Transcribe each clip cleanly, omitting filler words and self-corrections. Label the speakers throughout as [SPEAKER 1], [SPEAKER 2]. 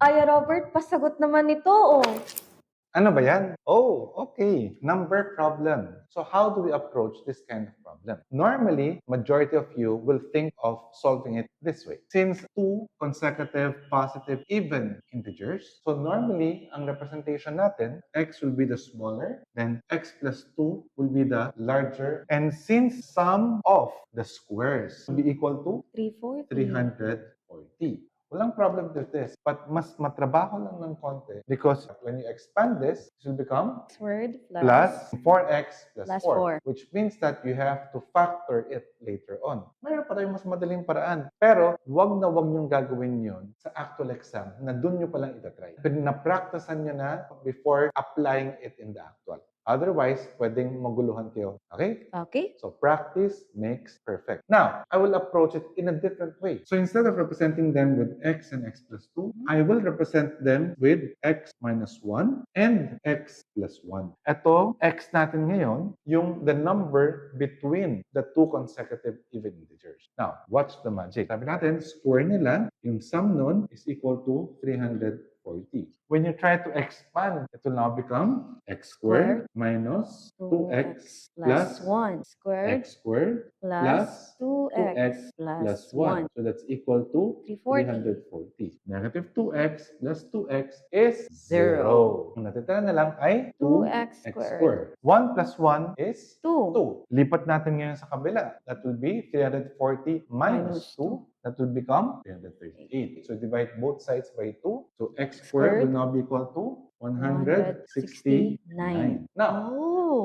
[SPEAKER 1] Ay, Robert, pasagot naman ito, oh.
[SPEAKER 2] Ano ba yan? Oh, okay. Number problem. So how do we approach this kind of problem? Normally, majority of you will think of solving it this way. Since two consecutive positive even integers, so normally, ang representation natin, x will be the smaller, then x plus 2 will be the larger. And since sum of the squares will be equal to
[SPEAKER 1] 340.
[SPEAKER 2] 340. Walang problem with this. But mas matrabaho lang ng konti because when you expand this will become
[SPEAKER 1] Word
[SPEAKER 2] plus 4x plus
[SPEAKER 1] Plus
[SPEAKER 2] 4, which means that you have to factor it later on. Mayroon pa tayong mas madaling paraan. Pero wag na wag niyong gagawin yun sa actual exam na dun nyo palang itatry. Pinapracticean nyo na before applying it in the actual. Otherwise, pwedeng maguluhan kayo. Okay?
[SPEAKER 1] Okay.
[SPEAKER 2] So practice makes perfect. Now, I will approach it in a different way. So instead of representing them with x and x plus 2, I will represent them with x minus 1 and x plus 1. Ito, x natin ngayon, yung the number between the two consecutive even integers. Now, watch the magic. Sabi natin, square nila, yung sum nun is equal to 340. When you try to expand, it will now become x squared minus 2x plus
[SPEAKER 1] 1 squared
[SPEAKER 2] x squared
[SPEAKER 1] plus
[SPEAKER 2] 2x plus 1. So that's equal to 340. Negative 2x plus 2x is 0. Ang natitira na lang ay
[SPEAKER 1] 2x
[SPEAKER 2] 2x
[SPEAKER 1] squared.
[SPEAKER 2] squared. 1 plus 1 is
[SPEAKER 1] 2.
[SPEAKER 2] 2. Lipat natin ngayon sa kabila. That will be 340 minus 2. That will become 338. So divide both sides by 2. So x squared will now be equal to 169. Now,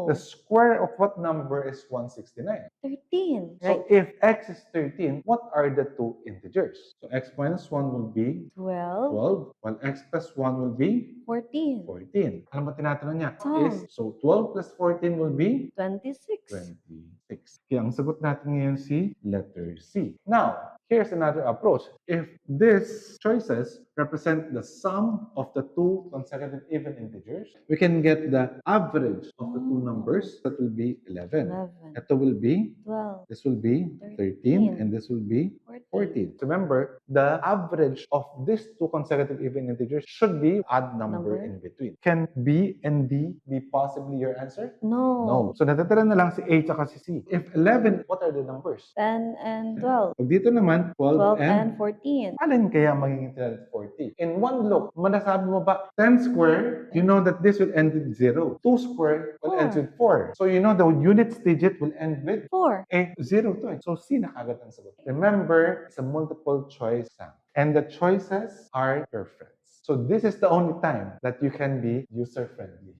[SPEAKER 2] the square of what number is 169?
[SPEAKER 1] 13.
[SPEAKER 2] So if x is 13, what are the two integers? So x minus 1 will be 12, while x plus 1 will be
[SPEAKER 1] 14.
[SPEAKER 2] 14. Alam mo tinatanong niya?
[SPEAKER 1] Sum.
[SPEAKER 2] So 12 plus 14 will be
[SPEAKER 1] 26.
[SPEAKER 2] 26. Kaya ang sagot natin ngayon si letter C. Now, here's another approach. If these choices represent the sum of the two consecutive even integers, we can get the average of the two numbers. That will be 11. Ito will be
[SPEAKER 1] 12.
[SPEAKER 2] This will be 13 and this will be 14. So remember, the average of these two consecutive even integers should be odd number in between. Can B and D be possibly your answer? No. So natitira na lang si A at si C. If 11, what are the numbers?
[SPEAKER 1] 10 and 12.
[SPEAKER 2] Pag dito naman, 12
[SPEAKER 1] and 14.
[SPEAKER 2] Alin kaya magiging 340? In one look, manasabi mo ba, 10 square, you know that this will end with 0. 2 square will end with 4. So you know the units digit will end with
[SPEAKER 1] 4.
[SPEAKER 2] 0 to. So C na kagad ang sagot. Remember, it's a multiple choice exam. And the choices are your friends. So this is the only time that you can be user-friendly.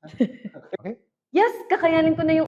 [SPEAKER 2] Okay?
[SPEAKER 1] Yes, kakayanin ko na yung